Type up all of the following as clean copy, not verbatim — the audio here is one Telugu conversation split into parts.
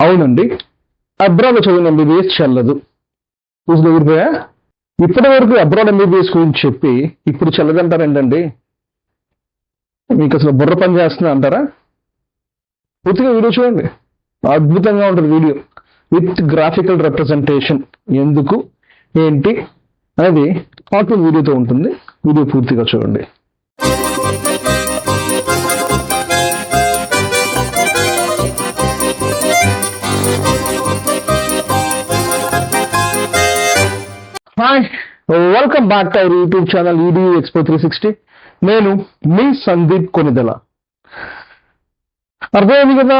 అవునండి, అబ్రాడ్ చదివిన ఎంబీబీఎస్ చెల్లదు. చూసిన ఊరిపోయా. ఇప్పటి వరకు అబ్రాడ్ ఎంబీబీఎస్ గురించి చెప్పి ఇప్పుడు చెల్లదంటారేంటండి? మీకు అసలు బుర్ర పని చేస్తున్నా అంటారా? పూర్తిగా వీడియో చూడండి, అద్భుతంగా ఉంటుంది వీడియో విత్ గ్రాఫికల్ రిప్రజెంటేషన్. ఎందుకు ఏంటి అనేది కార్టూన్ వీడియోతో ఉంటుంది. వీడియో పూర్తిగా చూడండి. Hi, welcome back to our YouTube channel EDU Expo 360. నేను మీ సందీప్ కొనిదెల. అర్థమైంది కదా,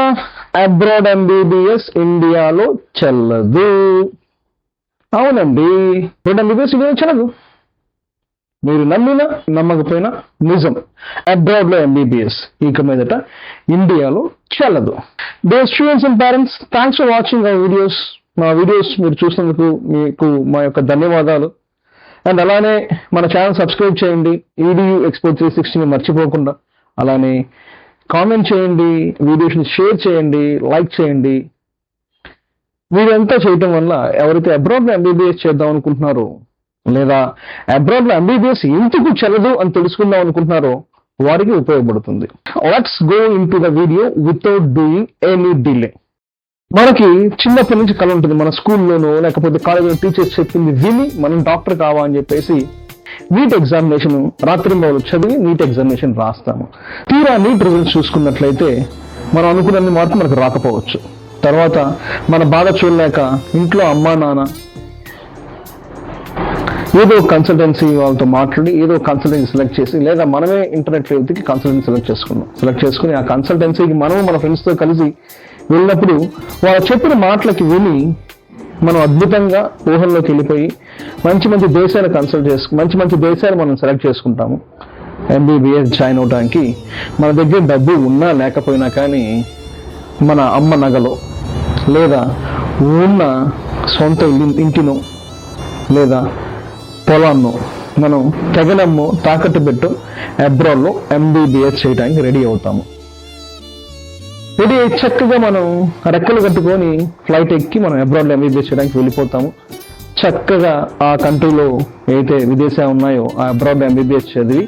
అబ్రాడ్ ఎంబీబీఎస్ ఇండియాలో చెల్లదు. అవునండి, అబ్రాడ్ ఎంబీబీఎస్ ఇండియాలో చెల్లదు. మీరు నమ్మినా నమ్మకపోయినా నిజం. అబ్రాడ్ లో ఎంబీబీఎస్ ఇక మీదట ఇండియాలో చెల్లదు. Dear students and parents, thanks for watching our videos. మా వీడియోస్ మీరు చూసినందుకు మీకు మా యొక్క ధన్యవాదాలు. అండ్ అలానే మన ఛానల్ సబ్స్క్రైబ్ చేయండి, EDU Expo 360ని మర్చిపోకుండా. అలానే కామెంట్ చేయండి, వీడియోస్ని షేర్ చేయండి, లైక్ చేయండి. మీరంతా చేయటం వల్ల ఎవరైతే అబ్రాడ్లో ఎంబీబీఎస్ చేద్దాం అనుకుంటున్నారో, లేదా అబ్రాడ్లో ఎంబీబీఎస్ ఎందుకు చెల్లదు అని తెలుసుకుందాం అనుకుంటున్నారో వారికి ఉపయోగపడుతుంది. Let's go in to the video without doing any delay. మనకి చిన్నప్పటి నుంచి కళ ఉంటుంది. మన స్కూల్లోనో లేకపోతే కాలేజీలో టీచర్స్ చెప్పింది విని మనం డాక్టర్ కావాలని చెప్పేసి నీట్ ఎగ్జామినేషన్ రాత్రింబవలు చదివి నీట్ ఎగ్జామినేషన్ రాస్తాము. తీరా నీట్ రిజల్ట్స్ చూసుకున్నట్లయితే మనం అనుకున్నన్ని మార్కులు మనకు రాకపోవచ్చు. తర్వాత మన బాధ చూడలేక ఇంట్లో అమ్మా నాన్న ఏదో కన్సల్టెన్సీ వాళ్ళతో మాట్లాడి ఏదో కన్సల్టెన్సీ సెలెక్ట్ చేసి, లేదా మనమే ఇంటర్నెట్ వెతికి కన్సల్టెన్సీ సెలెక్ట్ చేసుకుని ఆ కన్సల్టెన్సీకి మనము మన ఫ్రెండ్స్తో కలిసి వెళ్ళినప్పుడు వాళ్ళు చెప్పిన మాటలకి విని మనం అద్భుతంగా ఊహల్లోకి వెళ్ళిపోయి మంచి మంచి దేశాలు మంచి దేశాలు మనం సెలెక్ట్ చేసుకుంటాము. ఎంబీబీఎస్ జాయిన్ అవడానికి మన దగ్గర డబ్బు ఉన్నా లేకపోయినా కానీ మన అమ్మ నగలో, లేదా ఉన్న సొంత ఇంటినో, లేదా పొలాన్నో మనం తెగనమ్మో తాకట్టు పెట్టు అబ్రాడ్లో ఎంబీబీఎస్ చేయడానికి రెడీ అవుతాము. రెడీ చక్కగా మనం రెక్కలు కట్టుకొని ఫ్లైట్ ఎక్కి మనం అబ్రాడ్లో ఎంబీబీఎస్ చేయడానికి వెళ్ళిపోతాము. చక్కగా ఆ కంట్రీలో ఏదైతే విదేశాలు ఉన్నాయో ఆ అబ్రాడ్లో ఎంబీబీఎస్ చదివి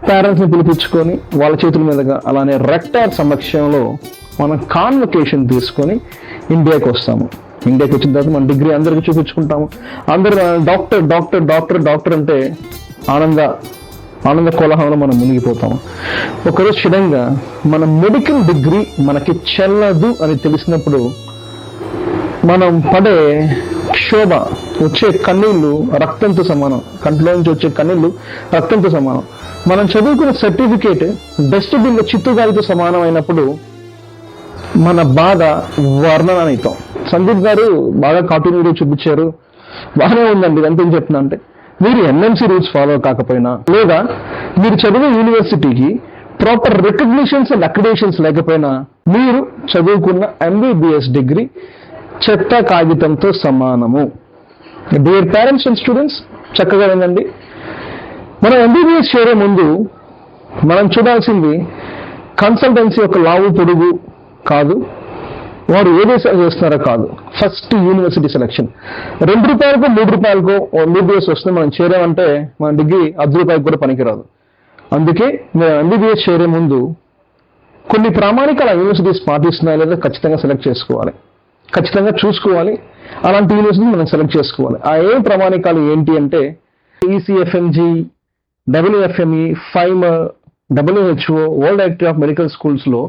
పేరెంట్స్ని పిలిపించుకొని వాళ్ళ చేతుల మీదుగా, అలానే రెక్టార్ సమక్షంలో మనం కాన్వకేషన్ తీసుకొని ఇండియాకి వస్తాము. ఇండియాకి వచ్చిన తర్వాత మన డిగ్రీ అందరికీ చూపించుకుంటాము. అందరూ డాక్టర్ డాక్టర్ డాక్టర్ డాక్టర్ అంటే ఆనంద కోలాహలంలో మనం మునిగిపోతాము. ఒకరోజు సడన్గా మన మెడికల్ డిగ్రీ మనకి చెల్లదు అని తెలిసినప్పుడు మనం పడే క్షోభ, వచ్చే కన్నీళ్ళు రక్తంతో సమానం. కంటిలో నుంచి వచ్చే కన్నీళ్ళు రక్తంతో సమానం. మనం చదువుకున్న సర్టిఫికేట్ డస్ట్బిన్లో చిత్తుగాలితో సమానం అయినప్పుడు మన బాధ వర్ణనాతీతం. సందీప్ గారు బాగా కార్టూన్ వీడియో చూపించారు, బాగానే ఉందండి. ఇదంతా ఏం చెప్తున్నా అంటే, మీరు NMC రూల్స్ ఫాలో కాకపోయినా, లేదా మీరు చదివే యూనివర్సిటీకి ప్రాపర్ రికగ్నిషన్స్ అండ్ అక్రిడేషన్స్ లేకపోయినా, మీరు చదువుకున్న ఎంబీబీఎస్ డిగ్రీ చెత్త కాగితంతో సమానము. డియర్ పేరెంట్స్ అండ్ స్టూడెంట్స్, చక్కగా వినండి. మనం ఎంబీబీఎస్ చేరే ముందు మనం చూడాల్సింది కన్సల్టెన్సీ యొక్క లావు పొడుగు కాదు, వారు ఏ దేశాలు చేస్తున్నారో కాదు. First university selection. ₹2కో ₹3కో ఎంబీబీఎస్ వస్తుంది. మనం చేరామంటే మన డిగ్రీ ₹10 కూడా పనికిరాదు. అందుకే మేము ఎంబీబీఎస్ చేరే ముందు కొన్ని ప్రామాణికాల యూనివర్సిటీస్ పాటిస్తున్నాయి లేదా ఖచ్చితంగా సెలెక్ట్ చేసుకోవాలి, ఖచ్చితంగా చూసుకోవాలి. అలాంటి యూనివర్సిటీ మనం సెలెక్ట్ చేసుకోవాలి. ఆ ఏ ప్రామాణికాలు ఏంటి అంటే ECFMG, WFME, FIME, WHO, world directory of medical స్కూల్స్లో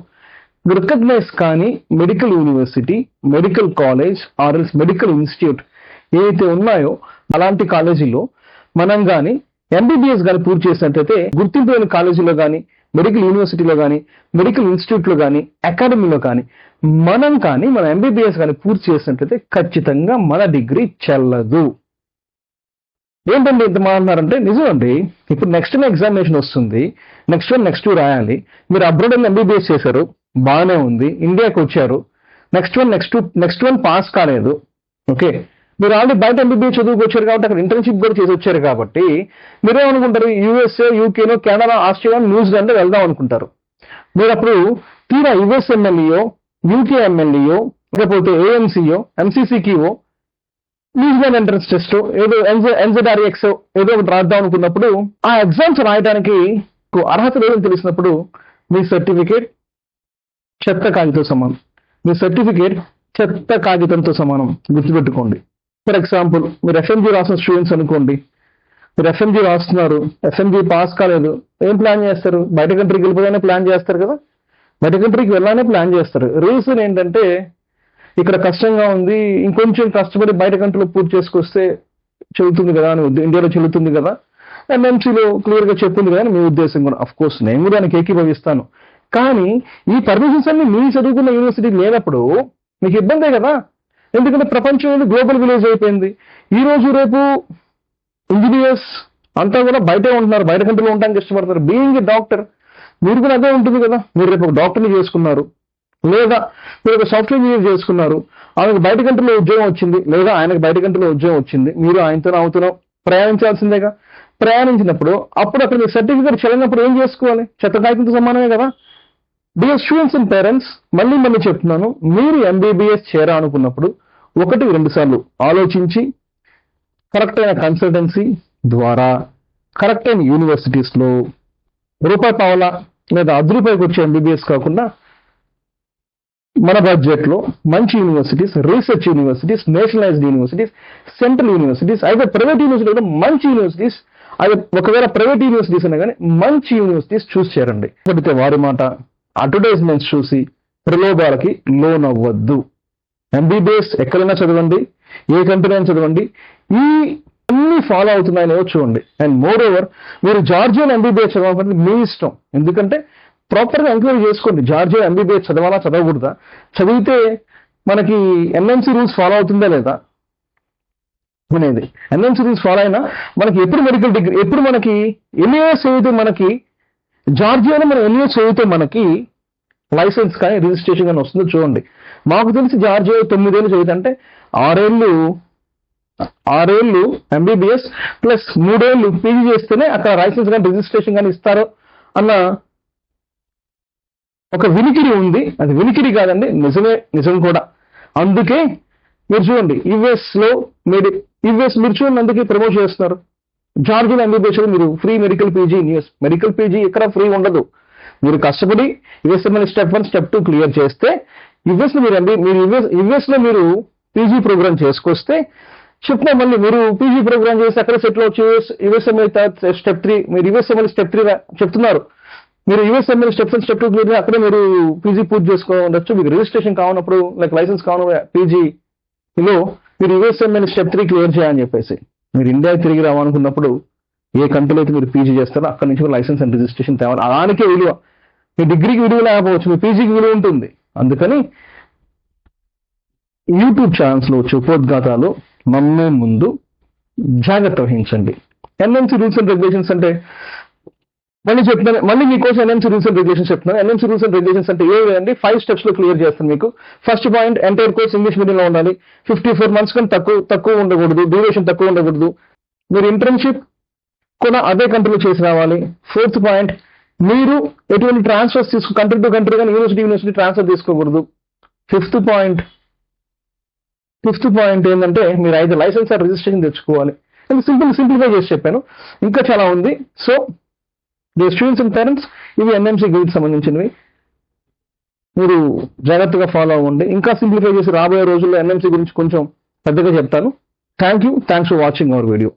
రికగ్నైజ్ కానీ medical university, medical college or else medical institute ఏవైతే ఉన్నాయో అలాంటి కాలేజీలో మనం కానీ ఎంబీబీఎస్ కానీ పూర్తి చేసినట్లయితే, గుర్తింపు లేని కాలేజీలో కానీ, మెడికల్ యూనివర్సిటీలో కానీ, మెడికల్ ఇన్స్టిట్యూట్లో కానీ, అకాడమీలో కానీ మన ఎంబీబీఎస్ కానీ పూర్తి చేసినట్లయితే ఖచ్చితంగా మన డిగ్రీ చెల్లదు. ఏంటండి ఇంత మాట్లాడారంటే, నిజం అండి. ఇప్పుడు నెక్స్ట్ ఎగ్జామినేషన్ వస్తుంది, నెక్స్ట్ రాయాలి. మీరు అబ్రాడ్ ఎంబీబీఎస్ చేశారు, బాగానే ఉంది, ఇండియాకి వచ్చారు, నెక్స్ట్ వన్ పాస్ కాలేదు. ఓకే, మీరు ఆల్రెడీ బయట ఎంబీబీఎస్ చదువుకు వచ్చారు కాబట్టి అక్కడ ఇంటర్న్షిప్ కూడా చేసి వచ్చారు కాబట్టి మీరేమనుకుంటారు, USA, UK, Canada, Australia, New Zealand వెళ్దాం అనుకుంటారు. మీరు అప్పుడు తీరా US ఎమ్మెల్యేయో, UK ఎమ్మెల్యేయో, లేకపోతే ఏఎంసీఓ, ఎంసీసీకీఓ, న్యూజిలాండ్ ఎంట్రన్స్ టెస్ట్, ఏదో ఎన్జెడ్ఆర్ఎక్స్ ఏదో ఒకటి రాద్దాం అనుకున్నప్పుడు ఆ ఎగ్జామ్స్ రాయడానికి అర్హత లేదని తెలిసినప్పుడు మీ సర్టిఫికేట్ చెత్త కాగితం సమానం. మీ సర్టిఫికేట్ చెత్త కాగితంతో సమానం, గుర్తుపెట్టుకోండి. ఫర్ ఎగ్జాంపుల్, మీరు ఎఫ్ఎంజీ రాసిన స్టూడెంట్స్ అనుకోండి. మీరు ఎఫ్ఎంజీ రాస్తున్నారు, ఎఫ్ఎంజీ పాస్ కాలేదు, ఏం ప్లాన్ చేస్తారు? బయట కంట్రీకి వెళ్ళిపోయానే ప్లాన్ చేస్తారు కదా. బయట కంట్రీకి వెళ్ళానే ప్లాన్ చేస్తారు. రీజన్ ఏంటంటే ఇక్కడ కష్టంగా ఉంది, ఇంకొంచెం కష్టపడి బయట కంట్రీలో పూర్తి చేసుకొస్తే చెల్లుతుంది కదా అని, ఇండియాలో చెల్లుతుంది కదా, ఎంఎంసీలో క్లియర్గా చెప్పింది కదా అని మీ ఉద్దేశం కూడా. అఫ్ కోర్స్ నేను కూడా దానికి ఏకీభవిస్తాను. కానీ ఈ పర్మిషన్స్ అన్ని మీ చదువుకున్న యూనివర్సిటీ లేనప్పుడు మీకు ఇబ్బందే కదా. ఎందుకంటే ప్రపంచం గ్లోబల్ విలేజ్ అయిపోయింది. ఈ రోజు రేపు ఇంజనీర్స్ అంతా కూడా బయటే ఉంటున్నారు, బయట కంట్రీలో ఉండడానికి ఇష్టపడతారు. బీయింగ్ ఏ డాక్టర్ మీరు కూడా అదే ఉంటుంది కదా. మీరు రేపు ఒక డాక్టర్ని చేసుకున్నారు, లేదా మీరు ఒక సాఫ్ట్వేర్ ఇంజనీర్ చేసుకున్నారు, ఆయనకు బయట కంట్రీలో ఉద్యోగం వచ్చింది, లేదా ఆయనకు బయట కంట్రీలో ఉద్యోగం వచ్చింది, మీరు ఆయనతో ప్రయాణించాల్సిందేగా. ప్రయాణించినప్పుడు అప్పుడు అక్కడ మీ సర్టిఫికేట్ చెల్లినప్పుడు ఏం చేసుకోవాలి? చెత్త కాగితంతో సమానమే కదా. డియర్ స్టూడెంట్స్ అండ్ పేరెంట్స్, మళ్ళీ చెప్తున్నాను, మీరు ఎంబీబీఎస్ చేరాలనుకున్నప్పుడు 1-2 సార్లు ఆలోచించి కరెక్ట్ అయిన కన్సల్టెన్సీ ద్వారా కరెక్ట్ అయిన యూనివర్సిటీస్లో రూపాయి పావలా లేదా ₹10 వచ్చే ఎంబీబీఎస్ కాకుండా మన బడ్జెట్లో మంచి universities, research universities, nationalised universities, central universities, అయితే ప్రైవేట్ యూనివర్సిటీ కూడా మంచి యూనివర్సిటీస్, అది ఒకవేళ ప్రైవేట్ యూనివర్సిటీస్ అయినా కానీ మంచి యూనివర్సిటీస్ చూస్ చేయండి. ఇప్పటికే వారి మాట, అడ్వర్టైజ్మెంట్స్ చూసి ప్రలోభాలకి లోన్ అవ్వద్దు. ఎంబీబీఎస్ ఎక్కడైనా చదవండి, ఏ కంట్రీ అయినా చదవండి, ఈ అన్ని ఫాలో అవుతున్నాయని చూడండి. అండ్ మోర్ ఓవర్, మీరు జార్జియన్ ఎంబీబీఎస్ చదవాలంటే మీ ఇష్టం. ఎందుకంటే ప్రాపర్గా ఎంక్వైరీ చేసుకోండి, జార్జియా ఎంబీబీఎస్ చదవాలా చదవకూడదా, చదివితే మనకి ఎన్ఎంసీ రూల్స్ ఫాలో అవుతుందా లేదా అనేది. ఎన్ఎంసీ రూల్స్ ఫాలో అయినా మనకి ఎప్పుడు మెడికల్ డిగ్రీ, ఎప్పుడు మనకి ఎన్ఏఎస్ చదివితే మనకి జార్జియాలో మనం ఎన్ఏఎస్ చదివితే మనకి లైసెన్స్ కానీ రిజిస్ట్రేషన్ కానీ వస్తుందో చూడండి. మాకు తెలిసి జార్జియా 9 ఏళ్ళు చదివితే అంటే 6 ఏళ్ళు ఎంబీబీఎస్ ప్లస్ 3 ఏళ్ళు పీజీ చేస్తేనే అక్కడ లైసెన్స్ కానీ రిజిస్ట్రేషన్ కానీ ఇస్తారు అన్న ఒక వినికిడి ఉంది. అది వినికిడి కాదండి, నిజం కూడా. అందుకే మీరు చూడండి, యుఎస్ మీరు చూడండి, అందుకే ప్రమోట్ చేస్తున్నారు. జార్జియన్ ఎంబీబీఎస్ మీరు free medical PG in US. Medical PG ఇక్కడ ఫ్రీ ఉండదు. మీరు కష్టపడి యుఎస్ఎంఎల్ స్టెప్ 1 స్టెప్ 2 క్లియర్ చేస్తే యుఎస్లో మీరు పీజీ ప్రోగ్రామ్ చేసుకొస్తే చెప్తున్నా, మళ్ళీ మీరు పీజీ ప్రోగ్రామ్ చేసి అక్కడ సెటిల్ వచ్చి యుఎస్ఎంఎల్ స్టెప్ 3, మీరు యుఎస్ఎంఎల్ స్టెప్ 3 చెప్తున్నారు, మీరు యుఎస్ఎంఎల్ స్టెప్ 1 స్టెప్ 2 క్లియర్ అక్కడే మీరు పీజీ పూర్తి చేసుకోవచ్చు. మీకు రిజిస్ట్రేషన్ కావనప్పుడు లైక్ లైసెన్స్ కావాలి పీజీలో మీరు యుఎస్ఎంఎల్ స్టెప్ 3 క్లియర్ చేయాలని చెప్పేసి. మీరు ఇండియా తిరిగి రావాలనుకున్నప్పుడు ఏ కంట్రీలో అయితే మీరు పీజీ చేస్తారో అక్కడి నుంచి లైసెన్స్ అండ్ రిజిస్ట్రేషన్ తేవాలి. అలానికే విలువ. మీ డిగ్రీకి విలువ లేకపోవచ్చు, మీ పీజీకి విలువ ఉంటుంది. అందుకని యూట్యూబ్ ఛానల్స్లో వచ్చే ఉపోద్ఘాతాలు నమ్మే ముందు జాగ్రత్త వహించండి. ఎన్ఎంసీ రూల్స్ అండ్ రెగ్యులేషన్స్ అంటే మళ్ళీ మీకోసం ఎన్ఎంసీ రూల్స్ అండ్ రెగ్యులేషన్స్ చెప్తున్నాను. ఎన్ఎంసీ రూల్స్ అండ్ రెగ్యులేషన్స్ అంటే ఏదండి? 5 steps లో క్లియర్ చేస్తాను మీకు. First point, entire course English మీడియంలో ఉండాలి. 54 months కన్నా తక్కువ ఉండకూడదు, డ్యూరేషన్ తక్కువ ఉండకూడదు. మీరు ఇంటర్న్షిప్ కూడా అదే కంట్రీలో చేసి రావాలి. 4th పాయింట్, మీరు ఎటువంటి ట్రాన్స్ఫర్స్ కంట్రీ టు కంట్రీ కానీ యూనివర్సిటీ ట్రాన్స్ఫర్ తీసుకోకూడదు. 5th పాయింట్ ఏంటంటే మీరు అయితే లైసెన్స్ ఆర్ రిజిస్ట్రేషన్ తెచ్చుకోవాలి. సింప్లిఫై చేసి చెప్పాను, ఇంకా చాలా ఉంది. So the students and parents, ఇవి ఎన్ఎంసీ గైడ్కి సంబంధించినవి. మీరు జాగ్రత్తగా ఫాలో అవ్వండి. ఇంకా సింప్లిఫై చేసి రాబోయే రోజుల్లో ఎన్ఎంసీ గురించి కొంచెం పెద్దగా చెప్తాను. Thanks for watching our video.